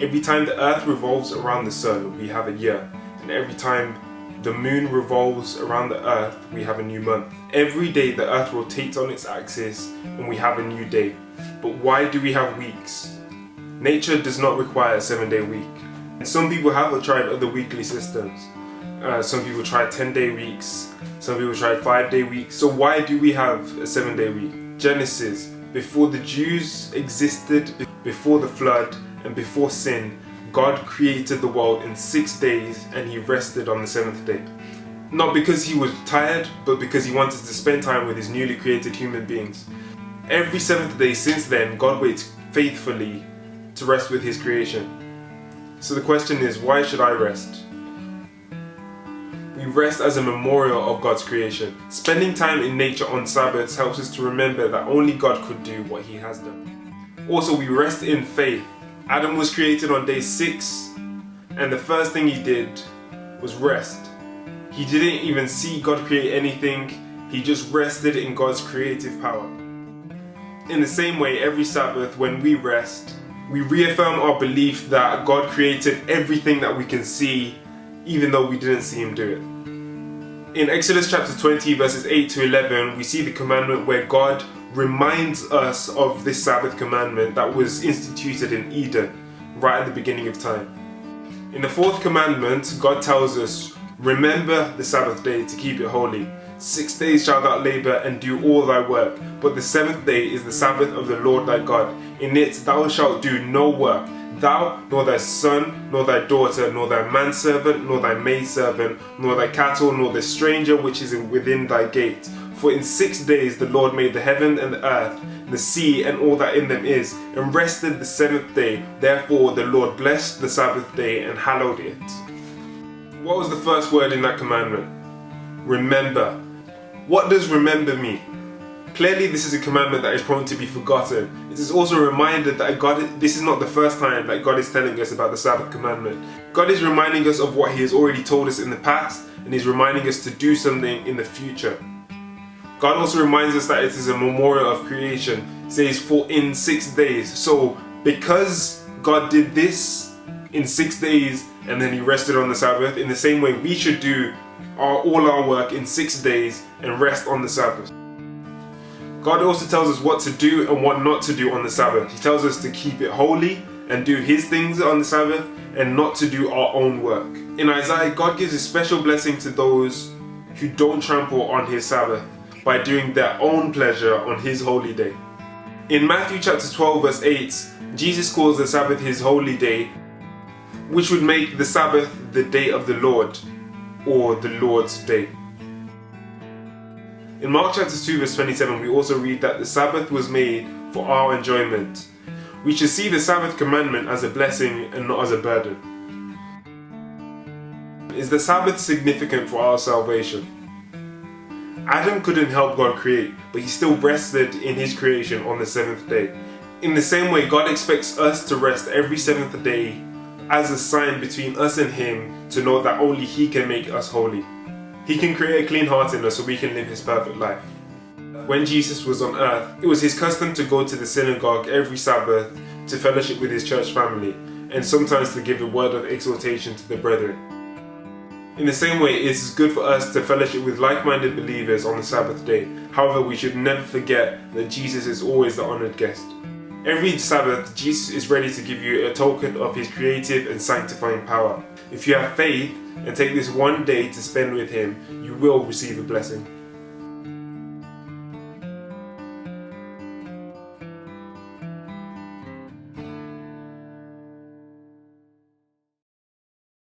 Every time the earth revolves around the sun, we have a year. And every time the moon revolves around the earth, we have a new month. Every day the earth rotates on its axis and we have a new day. But why do we have weeks? Nature does not require a 7-day week. And some people have tried other weekly systems. Some people try 10-day weeks. Some people try 5-day weeks. So why do we have a 7-day week? Genesis, before the Jews existed, before the flood and before sin, God created the world in 6 days and he rested on the 7th day. Not because he was tired, but because he wanted to spend time with his newly created human beings. Every 7th day since then, God waits faithfully to rest with his creation. So the question is, why should I rest? We rest as a memorial of God's creation. Spending time in nature on Sabbaths helps us to remember that only God could do what he has done. Also, we rest in faith. Adam was created on day 6, and the first thing he did was rest. He didn't even see God create anything, he just rested in God's creative power. In the same way, every Sabbath when we rest, we reaffirm our belief that God created everything that we can see, even though we didn't see him do it. In Exodus chapter 20 verses 8 to 11, we see the commandment where God reminds us of this Sabbath commandment that was instituted in Eden, right at the beginning of time. In the 4th commandment, God tells us, remember the Sabbath day to keep it holy. 6 days shalt thou labor and do all thy work, but the 7th day is the Sabbath of the Lord thy God. In it thou shalt do no work, thou, nor thy son, nor thy daughter, nor thy manservant, nor thy maidservant, nor thy cattle, nor the stranger which is within thy gate. For in 6 days the Lord made the heaven and the earth, the sea and all that in them is, and rested the 7th day. Therefore the Lord blessed the Sabbath day and hallowed it. What was the first word in that commandment? Remember. What does remember mean? Clearly this is a commandment that is prone to be forgotten. It is also a reminder that this is not the first time that God is telling us about the Sabbath commandment. God is reminding us of what he has already told us in the past, and he's reminding us to do something in the future. God also reminds us that it is a memorial of creation. It says, for in 6 days. So because God did this in 6 days and then he rested on the Sabbath, in the same way we should do all our work in 6 days and rest on the Sabbath. God also tells us what to do and what not to do on the Sabbath. He tells us to keep it holy and do his things on the Sabbath and not to do our own work. In Isaiah, God gives a special blessing to those who don't trample on his Sabbath by doing their own pleasure on his holy day. In Matthew chapter 12 verse 8, Jesus calls the Sabbath his holy day, which would make the Sabbath the day of the Lord, or the Lord's day. In Mark chapter 2 verse 27, we also read that the Sabbath was made for our enjoyment. We should see the Sabbath commandment as a blessing and not as a burden. Is the Sabbath significant for our salvation? Adam couldn't help God create, but he still rested in his creation on the 7th day. In the same way, God expects us to rest every 7th day as a sign between us and him to know that only he can make us holy. He can create a clean heart in us so we can live his perfect life. When Jesus was on earth, it was his custom to go to the synagogue every Sabbath to fellowship with his church family, and sometimes to give a word of exhortation to the brethren. In the same way, it is good for us to fellowship with like-minded believers on the Sabbath day. However, we should never forget that Jesus is always the honored guest. Every Sabbath, Jesus is ready to give you a token of his creative and sanctifying power. If you have faith and take this one day to spend with him, you will receive a blessing.